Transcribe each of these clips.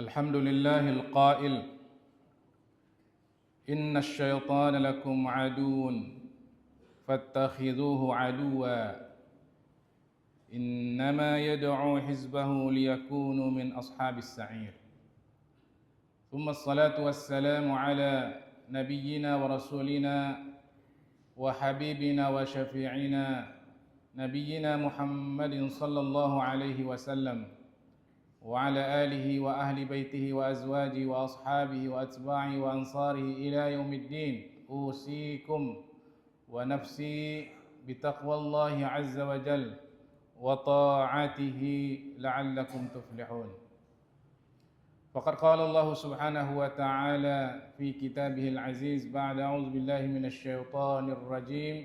الحمد لله القائل إن الشيطان لكم عدو فاتخذوه عدوا إنما يدعو حزبه ليكونوا من أصحاب السعير ثم الصلاة والسلام على نبينا ورسولنا وحبيبنا وشفيعنا نبينا محمد صلى الله عليه وسلم وعلى آله وأهل بيته وأزواجه وأصحابه وأتباعه وأنصاره إلى يوم الدين أوصيكم ونفسي بتقوى الله عز وجل وطاعته لعلكم تفلحون. فقد قال الله سبحانه وتعالى في كتابه العزيز بعد أعوذ بالله من الشيطان الرجيم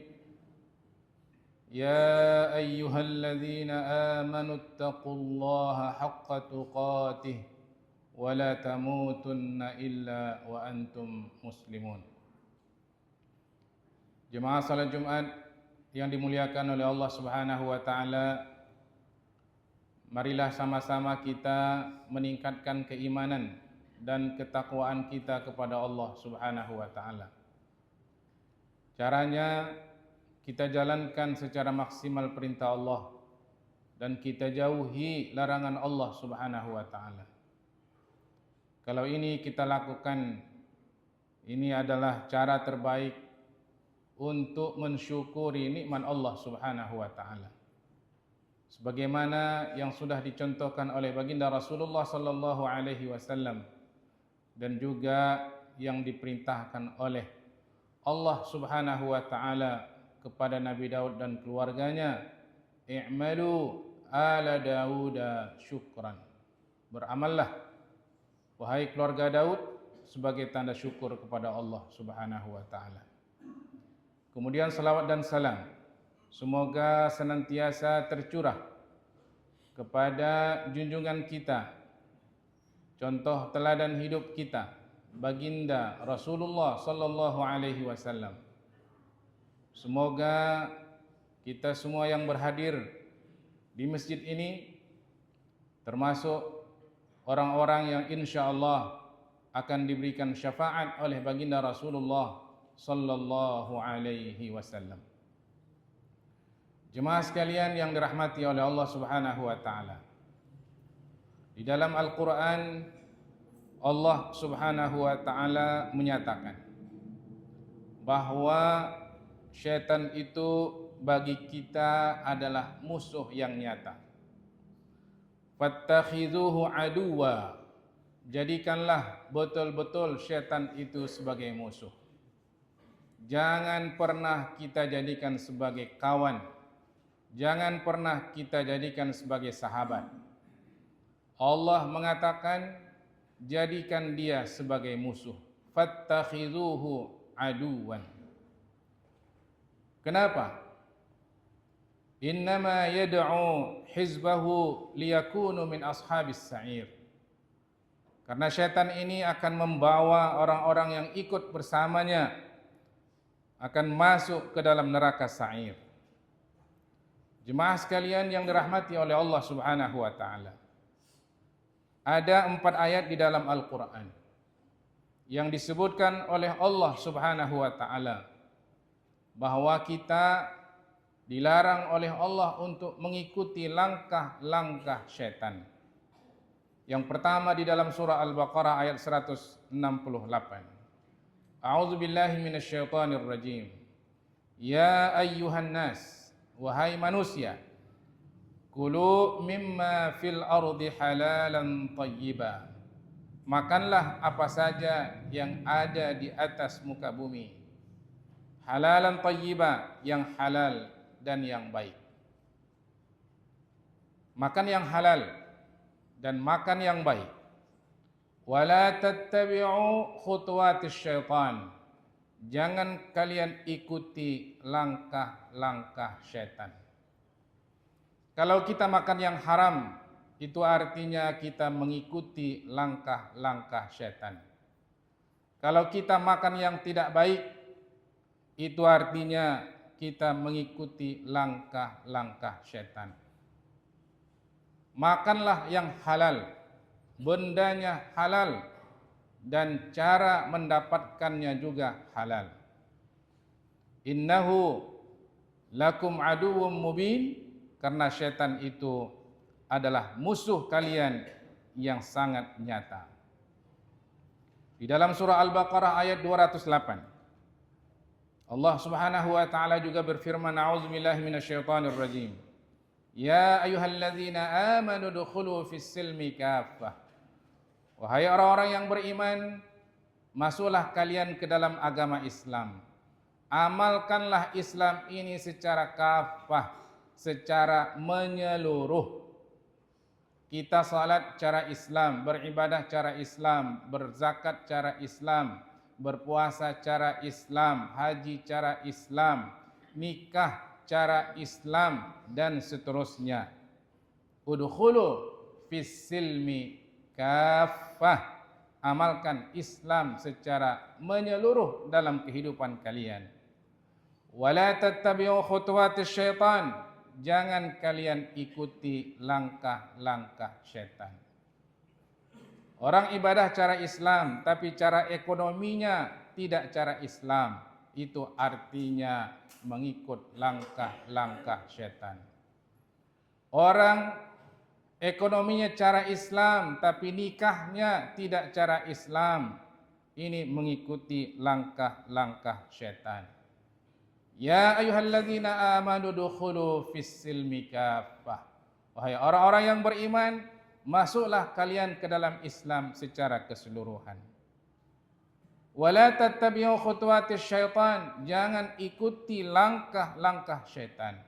يا أيها الذين آمنوا اتقوا الله حق تقاته ولا تموتن إلا وأنتم مسلمون. Jemaah salat Jumat yang dimuliakan oleh Allah Subhanahu wa taala, marilah sama-sama kita meningkatkan keimanan dan ketakwaan kita kepada Allah Subhanahu wa taala. Caranya kita jalankan secara maksimal perintah Allah dan kita jauhi larangan Allah Subhanahu wa taala. Kalau ini kita lakukan, ini adalah cara terbaik untuk mensyukuri nikmat Allah Subhanahu wa taala. Sebagaimana yang sudah dicontohkan oleh baginda Rasulullah sallallahu alaihi wasallam dan juga yang diperintahkan oleh Allah Subhanahu wa taala kepada Nabi Daud dan keluarganya, i'malu ala Daud syukran. Beramallah wahai keluarga Daud sebagai tanda syukur kepada Allah Subhanahu wa taala. Kemudian salawat dan salam semoga senantiasa tercurah kepada junjungan kita, contoh teladan hidup kita, baginda Rasulullah sallallahu alaihi wasallam. Semoga kita semua yang berhadir di masjid ini, termasuk orang-orang yang insya-Allah akan diberikan syafaat oleh baginda Rasulullah sallallahu alaihi wasallam. Jemaah sekalian yang dirahmati oleh Allah Subhanahu wa taala. Di dalam Al-Qur'an Allah Subhanahu wa taala menyatakan bahwa syaitan itu bagi kita adalah musuh yang nyata. Fattakhidhuhu aduwa. Jadikanlah betul-betul syaitan itu sebagai musuh. Jangan pernah kita jadikan sebagai kawan. Jangan pernah kita jadikan sebagai sahabat. Allah mengatakan jadikan dia sebagai musuh. Fattakhidhuhu aduwan. Kenapa? Innama yad'u hizbahu liyakunu min ashabis sa'ir. Karena syaitan ini akan membawa orang-orang yang ikut bersamanya akan masuk ke dalam neraka sa'ir. Jemaah sekalian yang dirahmati oleh Allah Subhanahu wa taala. Ada 4 ayat di dalam Al-Qur'an yang disebutkan oleh Allah Subhanahu wa taala bahwa kita dilarang oleh Allah untuk mengikuti langkah-langkah syaitan. Yang pertama di dalam surah Al-Baqarah ayat 168. A'udzu billahi minasyaitonir rajim. Ya ayyuhan nas, wahai manusia, kulu mimma fil ardi halalan thayyiba. Makanlah apa saja yang ada di atas muka bumi. Halalan thayyiba, yang halal dan yang baik. Makan yang halal dan makan yang baik. Wala tattabi'u khutuwatis syaitan. Jangan kalian ikuti langkah-langkah syaitan. Kalau kita makan yang haram, itu artinya kita mengikuti langkah-langkah syaitan. Kalau kita makan yang tidak baik, itu artinya kita mengikuti langkah-langkah syaitan. Makanlah yang halal, bendanya halal dan cara mendapatkannya juga halal. Innahu lakum aduwwum mubin, karena syaitan itu adalah musuh kalian yang sangat nyata. Di dalam surah Al-Baqarah ayat 208 Allah Subhanahu wa taala juga berfirman, a'udzubillahi minasyaitonir rajim. Ya ayyuhalladzina amanu dukhulu fis silmi kaffah. Wahai orang-orang yang beriman, masuklah kalian ke dalam agama Islam. Amalkanlah Islam ini secara kafah, secara menyeluruh. Kita salat cara Islam, beribadah cara Islam, berzakat cara Islam, berpuasa cara Islam, haji cara Islam, nikah cara Islam, dan seterusnya. Udkhulu fis silmi kaffah. Amalkan Islam secara menyeluruh dalam kehidupan kalian. Wala tattabi'u khutuwatis syaitan. Jangan kalian ikuti langkah-langkah syaitan. Orang ibadah cara Islam, tapi cara ekonominya tidak cara Islam. Itu artinya mengikut langkah-langkah syaitan. Orang ekonominya cara Islam, tapi nikahnya tidak cara Islam. Ini mengikuti langkah-langkah syaitan. Ya ayyuhalladzina amanu dukhulu fis silmi kaffah. Wahai orang-orang yang beriman, masuklah kalian ke dalam Islam secara keseluruhan. Wala tattabi'u khutuwatis syaitan. Jangan ikuti langkah-langkah syaitan.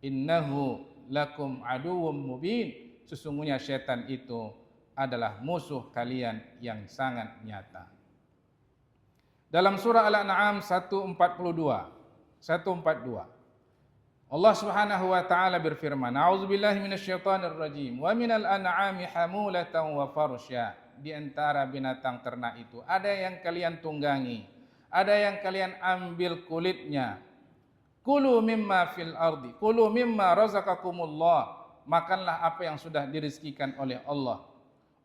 Innahu lakum aduwwum mubin. Sesungguhnya syaitan itu adalah musuh kalian yang sangat nyata. Dalam surah Al-An'am 142 Allah Subhanahu wa taala berfirman, a'udzubillahi minasyaitonir rajim. Wa minal an'ami hamulatan wa farsya. Di antara binatang ternak itu ada yang kalian tunggangi, ada yang kalian ambil kulitnya. Kulu mimma fil ardi, kulu mimma razaqakumullah. Makanlah apa yang sudah dirizkikan oleh Allah.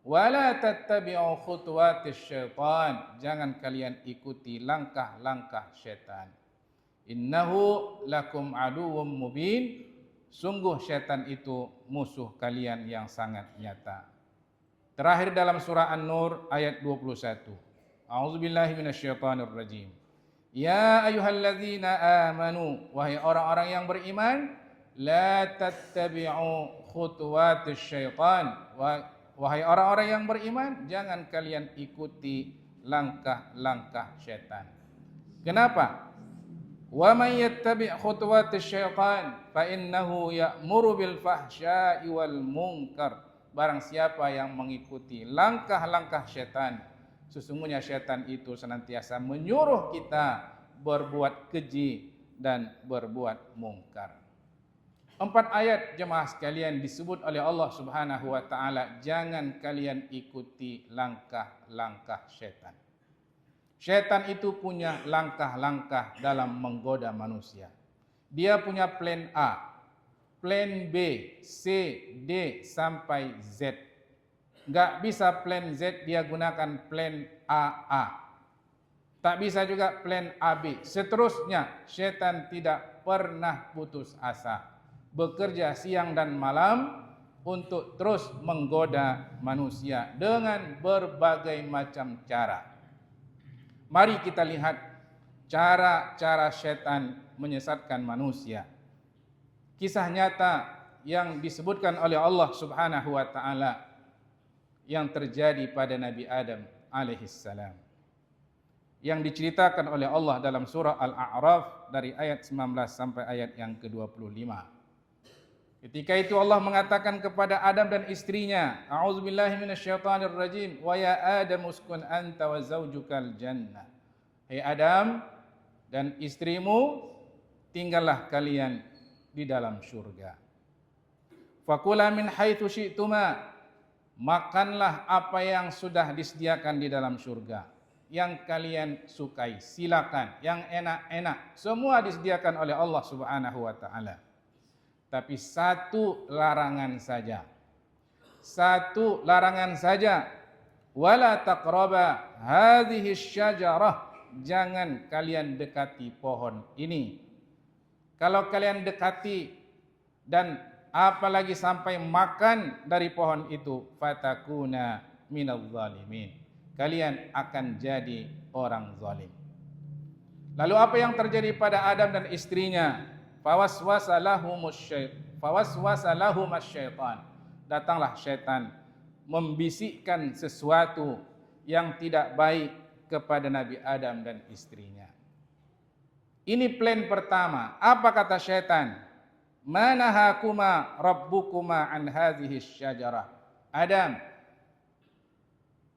Wala tattabi'u khutuwatis syaitan. Jangan kalian ikuti langkah-langkah syaitan. Innahu lakum aduwwum mubin. Sungguh syaitan itu musuh kalian yang sangat nyata. Terakhir dalam surah An-Nur ayat 21. A'udzubillahi minasyaitonir rajim. Ya ayyuhalladzina amanu, wahai orang-orang yang beriman, la tattabi'u khutuwatis syaitan. Wahai orang-orang yang beriman, jangan kalian ikuti langkah-langkah syaitan. Kenapa? Wa may yattabi' khutuwatis syaitan fa innahu ya'muru bil fahsya'i wal munkar. Barang siapa yang mengikuti langkah-langkah syaitan, sesungguhnya syaitan itu senantiasa menyuruh kita berbuat keji dan berbuat mungkar. 4 ayat jemaah sekalian disebut oleh Allah Subhanahu wa taala, jangan kalian ikuti langkah-langkah syaitan. Syaitan itu punya langkah-langkah dalam menggoda manusia. Dia punya plan A, plan B, C, D sampai Z. Enggak bisa plan Z dia gunakan plan AA. Tak bisa juga plan AB. Seterusnya, syaitan tidak pernah putus asa. Bekerja siang dan malam untuk terus menggoda manusia dengan berbagai macam cara. Mari kita lihat cara-cara syaitan menyesatkan manusia. Kisah nyata yang disebutkan oleh Allah Subhanahu wa taala yang terjadi pada Nabi Adam alaihissalam, yang diceritakan oleh Allah dalam surah Al-A'raf dari ayat 19 sampai ayat yang ke-25. Ketika itu Allah mengatakan kepada Adam dan istrinya, a'udzubillahi minasyaitonir rajim, wa ya Adam uskun anta wa zaujukal jannah. Hai Adam dan istrimu, tinggallah kalian di dalam surga. Fakula min haitsu syi'tuma, makanlah apa yang sudah disediakan di dalam surga. Yang kalian sukai, silakan. Yang enak-enak, semua disediakan oleh Allah Subhanahu wa taala. Tapi satu larangan saja. satu larangan saja. Wala taqraba hadhihi syajarah, jangan kalian dekati pohon ini. Kalau kalian dekati dan apalagi sampai makan dari pohon itu, fatakuna minadh zalimin, kalian akan jadi orang zalim. Lalu apa yang terjadi pada Adam dan istrinya? Fawaswasa lahumus syaitan. Datanglah syaitan membisikkan sesuatu yang tidak baik kepada Nabi Adam dan istrinya. Ini plan pertama. Apa kata syaitan? Manahakuma rabbukuma an hadhihi syajarah. Adam,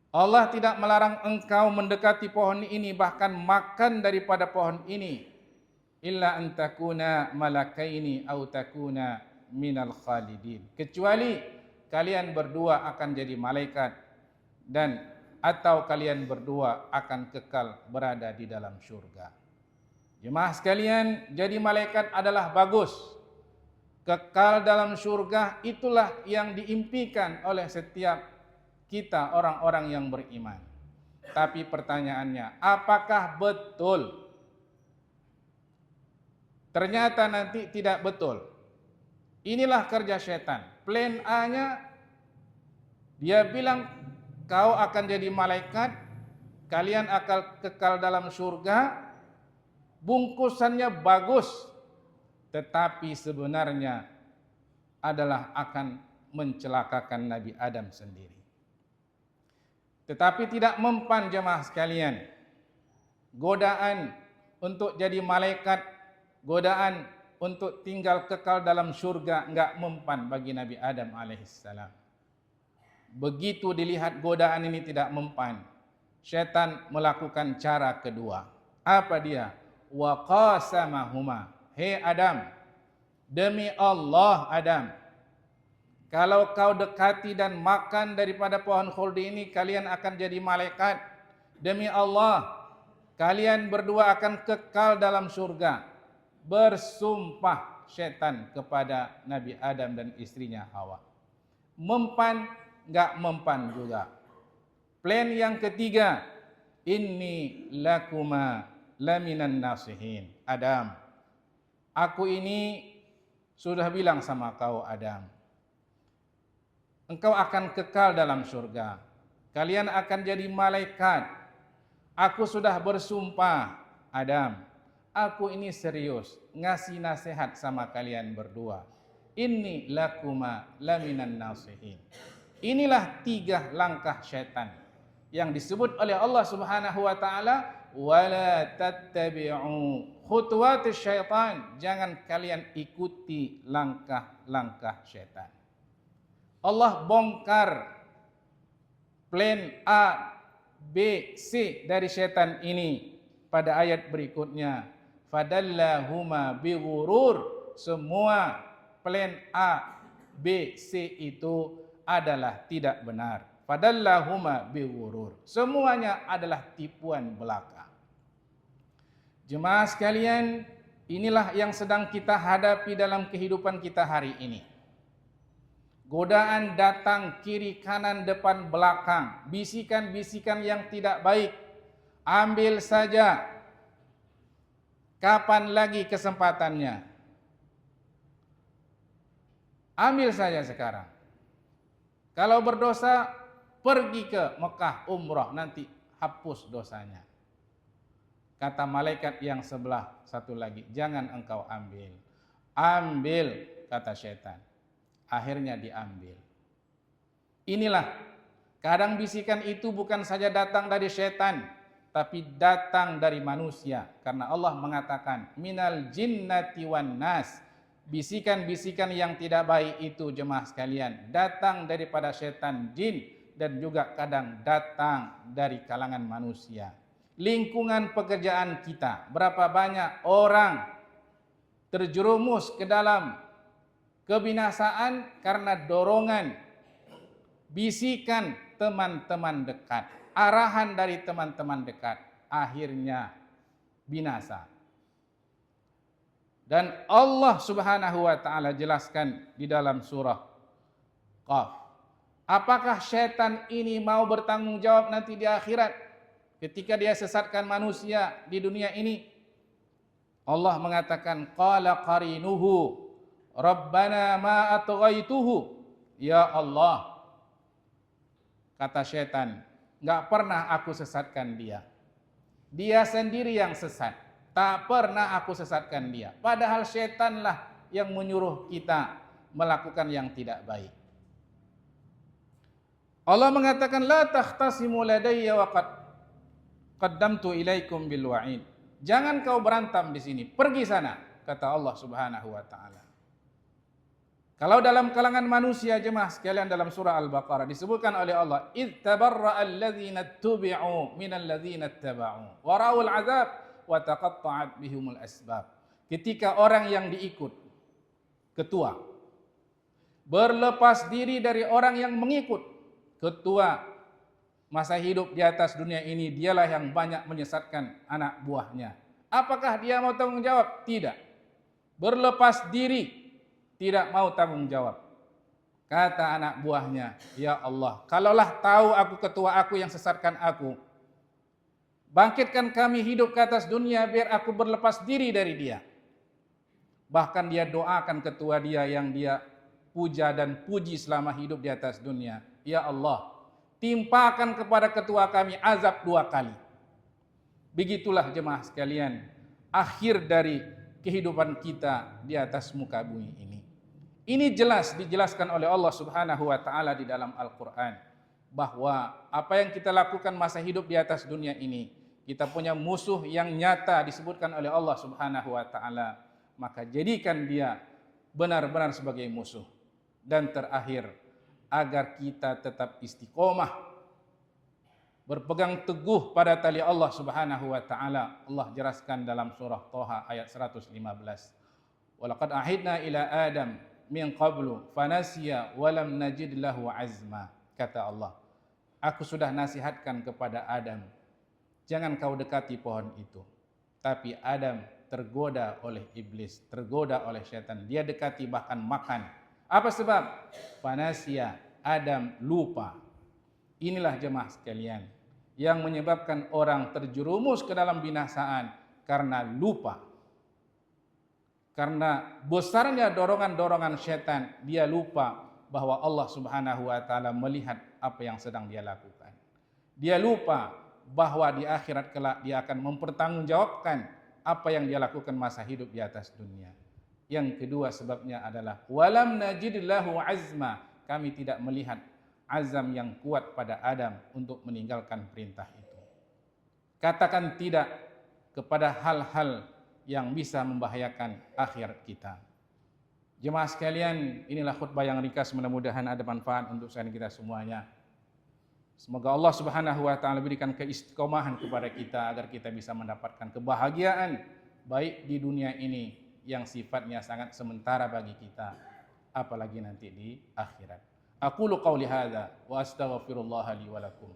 Allah tidak melarang engkau mendekati pohon ini, bahkan makan daripada pohon ini, illa an takuna malakaini au takuna minal khalidin, kecuali kalian berdua akan jadi malaikat dan atau kalian berdua akan kekal berada di dalam surga. Jemaah sekalian, jadi malaikat adalah bagus. Kekal dalam surga itulah yang diimpikan oleh setiap kita orang-orang yang beriman. Tapi pertanyaannya, apakah betul? Ternyata nanti tidak betul. Inilah kerja setan. Plan A-nya, dia bilang kau akan jadi malaikat, kalian akan kekal dalam surga. Bungkusannya bagus, tetapi sebenarnya adalah akan mencelakakan Nabi Adam sendiri. Tetapi tidak mempan jemaah sekalian. Godaan untuk jadi malaikat, godaan untuk tinggal kekal dalam surga enggak mempan bagi Nabi Adam alaihissalam. Begitu dilihat godaan ini tidak mempan, syaitan melakukan cara kedua. Apa dia? Wa qasamahuma. Hei Adam, demi Allah Adam, kalau kau dekati dan makan daripada pohon khuldi ini, kalian akan jadi malaikat. Demi Allah, kalian berdua akan kekal dalam surga. Bersumpah syaitan kepada Nabi Adam dan istrinya Hawa. Mempan, enggak mempan juga. Plan yang ketiga, inni lakuma laminan nasihin. Adam, aku ini sudah bilang sama kau Adam, engkau akan kekal dalam surga. Kalian akan jadi malaikat. Aku sudah bersumpah, Adam, aku ini serius ngasih nasihat sama kalian berdua. Inni lakuma laminan nasihin. Inilah 3 langkah syaitan yang disebut oleh Allah Subhanahu wa taala, wala tattabi'u khutuwatis syaitan. Jangan kalian ikuti langkah-langkah syaitan. Allah bongkar plan A, B, C dari syaitan ini pada ayat berikutnya. Fadallahuma bighurur. Semua plan A, B, C itu adalah tidak benar. Fadallahuma bighurur. Semuanya adalah tipuan belaka. Jemaah sekalian, inilah yang sedang kita hadapi dalam kehidupan kita hari ini. Godaan datang kiri kanan depan belakang, bisikan-bisikan yang tidak baik. Ambil saja. Kapan lagi kesempatannya? Ambil saja sekarang. Kalau berdosa, pergi ke Mekah umrah, nanti hapus dosanya. Kata malaikat yang sebelah satu lagi, jangan engkau ambil. Ambil, kata syaitan. Akhirnya diambil. Inilah, kadang bisikan itu bukan saja datang dari syaitan, tapi datang dari manusia. Karena Allah mengatakan, minal jinnati wan nas. Bisikan-bisikan yang tidak baik itu jemaah sekalian, datang daripada syaitan jin dan juga kadang datang dari kalangan manusia. Lingkungan pekerjaan kita, berapa banyak orang terjerumus ke dalam kebinasaan karena dorongan, bisikan teman-teman dekat, arahan dari teman-teman dekat, akhirnya binasa. Dan Allah Subhanahu wa taala jelaskan di dalam surah Qaf, Apakah syaitan ini mau bertanggung jawab nanti di akhirat ketika dia sesatkan manusia di dunia ini? Allah mengatakan qala qarinuhu rabbana ma atghaituhu. Ya Allah, kata syaitan, enggak pernah aku sesatkan dia. Dia sendiri yang sesat. Tak pernah aku sesatkan dia. Padahal syaitanlah yang menyuruh kita melakukan yang tidak baik. Allah mengatakan la takhtasimu ladayya wa qad qaddamtu ilaikum bil wa'id. Jangan kau berantem di sini, pergi sana, kata Allah Subhanahu wa taala. Kalau dalam kalangan manusia jemaah sekalian dalam surah Al-Baqarah disebutkan oleh Allah, "Idz tabarra'a alladzina tubi'u minal ladzina ittaba'u wa ra'ul 'adzab wa taqatta'at bihumul asbab." Ketika orang yang diikut ketua berlepas diri dari orang yang mengikut ketua, masa hidup di atas dunia ini dialah yang banyak menyesatkan anak buahnya. Apakah dia mau tanggung jawab? Tidak. Berlepas diri, tidak mau tanggung jawab. Kata anak buahnya, ya Allah, kalaulah tahu aku ketua aku yang sesatkan aku, bangkitkan kami hidup ke atas dunia biar aku berlepas diri dari dia. Bahkan dia doakan ketua dia yang dia puja dan puji selama hidup di atas dunia. Ya Allah, timpakan kepada ketua kami azab 2 kali. Begitulah jemaah sekalian, akhir dari kehidupan kita di atas muka bumi ini. Ini jelas dijelaskan oleh Allah Subhanahu wa taala di dalam Al-Qur'an bahwa apa yang kita lakukan masa hidup di atas dunia ini, kita punya musuh yang nyata disebutkan oleh Allah Subhanahu wa taala, maka jadikan dia benar-benar sebagai musuh. Dan terakhir, agar kita tetap istiqomah, berpegang teguh pada tali Allah Subhanahu wa taala. Allah jelaskan dalam surah Thaha ayat 115. Walaqad ahidna ila Adam min qablu fanasiya wa lam najid lahu azma. Kata Allah, aku sudah nasihatkan kepada Adam, jangan kau dekati pohon itu. Tapi Adam tergoda oleh iblis, tergoda oleh syaitan. Dia dekati bahkan makan. Apa sebab? Fanasiya, Adam lupa. Inilah jemaah sekalian yang menyebabkan orang terjerumus ke dalam binasaan karena lupa. Karena besarnya dorongan-dorongan syaitan, dia lupa bahwa Allah Subhanahu wa taala melihat apa yang sedang dia lakukan. Dia lupa bahwa di akhirat kelak dia akan mempertanggungjawabkan apa yang dia lakukan masa hidup di atas dunia. Yang kedua sebabnya adalah walam najid lahu azma. Kami tidak melihat azam yang kuat pada Adam untuk meninggalkan perintah itu. Katakan tidak kepada hal-hal yang bisa membahayakan akhirat kita. Jemaah sekalian, inilah khutbah yang ringkas, mudah-mudahan ada manfaat untuk kita semuanya. Semoga Allah Subhanahu wa taala berikan keistiqomahan kepada kita agar kita bisa mendapatkan kebahagiaan baik di dunia ini yang sifatnya sangat sementara bagi kita, apalagi nanti di akhirat. Aqulu qawli hadza wa astaghfirullah li wa lakum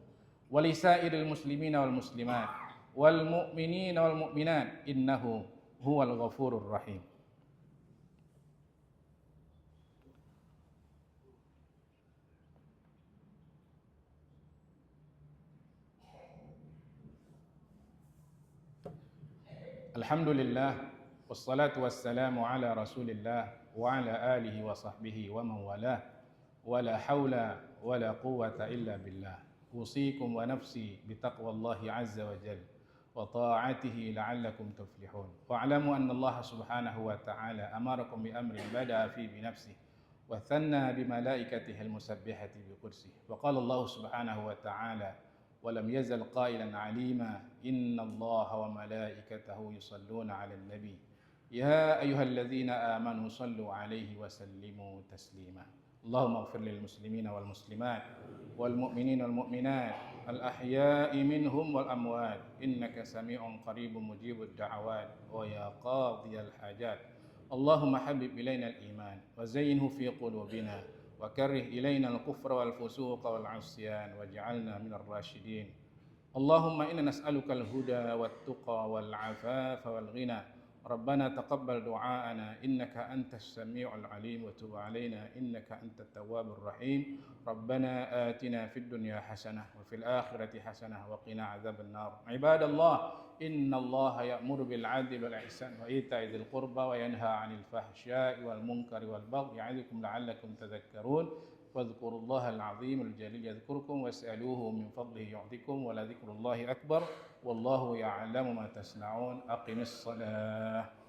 wa lisairil muslimina wal muslimat wal mu'minina wal mu'minat innahu huwal ghafurur rahim. Alhamdulillah wassalatu wassalamu ala Rasulillah wa ala alihi wa sahbihi wa man walah wa la haula wa la quwwata illa billah. Usikum wa nafsi bitaqwallahi azza wa jalla wa ta'atihi la'allakum tuflihun. Wa'lamu anna Allah subhanahu wa ta'ala amarakum bi amrin bada'a fi bi nafsihi wa thanna bi malaikatihi al-musabbihati bi qudsihi. Wa qala Allah subhanahu wa ta'ala ولم يزل قائلا عليما إن الله وملائكته يصلون على النبي يا أيها الذين آمنوا صلوا عليه وسلموا تسليما. اللهم اغفر للمسلمين والمسلمات والمؤمنين والمؤمنات الأحياء منهم والأموات إنك سميع قريب مجيب الدعوات ويا قاضي الحاجات. اللهم حبب إلينا الإيمان وزينه في قلوبنا وكره إلينا الكفر والفسوق والعصيان واجعلنا من الراشدين. اللهم إنا نسألك الهدى والتقى والعفاف والغنى ربنا تقبل دعاءنا إنك أنت السميع العليم وتب علينا إنك أنت التواب الرحيم. ربنا آتنا في الدنيا حسنة وفي الآخرة حسنة وقنا عذاب النار. عباد الله، إن الله يأمر بالعدل والإحسان وإيتاء ذي القربى وينهى عن الفحشاء والمنكر والبغي يعظكم لعلكم تذكرون. واذكروا الله العظيم الجليل يذكركم واسألوه من فضله يعطكم ولذكر الله أكبر والله يعلم ما تصنعون. أقم الصلاة.